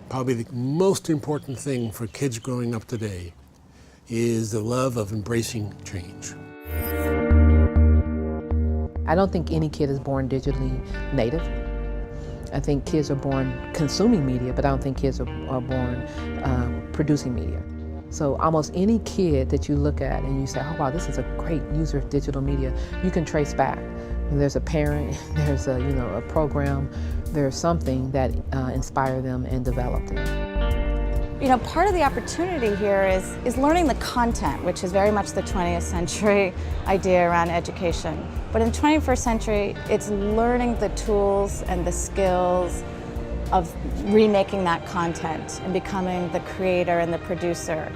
Probably the most important thing for kids growing up today is the love of embracing change. I don't think any kid is born digitally native. I think kids are born consuming media, but I don't think kids are born producing media. So almost any kid that you look at and you say, oh wow, this is a great user of digital media, you can trace back. There's a parent, there's a program, there's something that inspired them and developed them. Part of the opportunity here is learning the content, which is very much the 20th century idea around education. But in the 21st century, it's learning the tools and the skills of remaking that content and becoming the creator and the producer.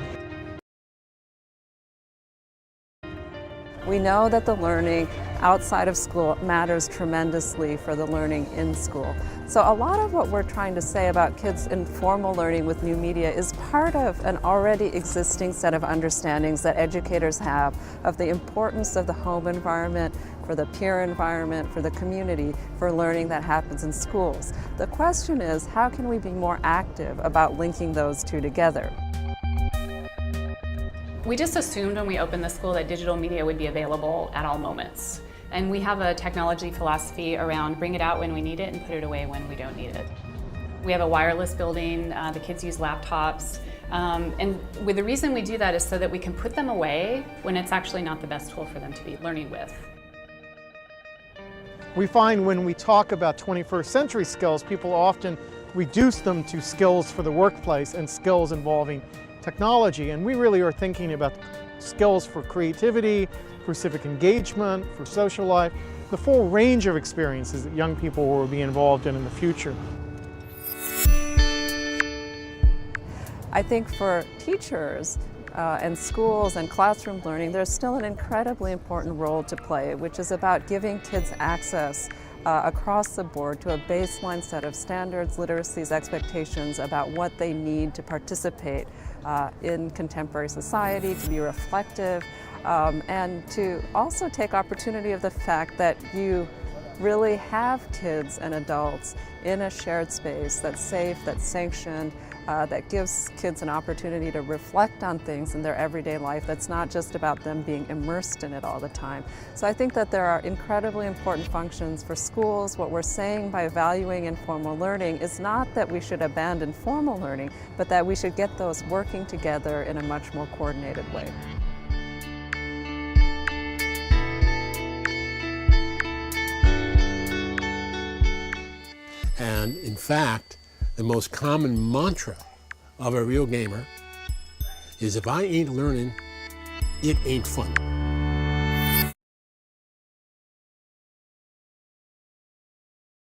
We know that the learning outside of school matters tremendously for the learning in school. So a lot of what we're trying to say about kids' informal learning with new media is part of an already existing set of understandings that educators have of the importance of the home environment, for the peer environment, for the community, for learning that happens in schools. The question is, how can we be more active about linking those two together? We just assumed when we opened the school that digital media would be available at all moments. And we have a technology philosophy around bring it out when we need it and put it away when we don't need it. We have a wireless building, the kids use laptops, and the reason we do that is so that we can put them away when it's actually not the best tool for them to be learning with. We find when we talk about 21st century skills, people often reduce them to skills for the workplace and skills involving technology, and we really are thinking about skills for creativity, for civic engagement, for social life, the full range of experiences that young people will be involved in the future. I think for teachers and schools and classroom learning, there's still an incredibly important role to play, which is about giving kids access across the board to a baseline set of standards, literacies, expectations about what they need to participate in contemporary society, to be reflective, and to also take opportunity of the fact that you really have kids and adults in a shared space that's safe, that's sanctioned, that gives kids an opportunity to reflect on things in their everyday life that's not just about them being immersed in it all the time. So I think that there are incredibly important functions for schools. What we're saying by valuing informal learning is not that we should abandon formal learning, but that we should get those working together in a much more coordinated way. And in fact, the most common mantra of a real gamer is if I ain't learning, it ain't fun.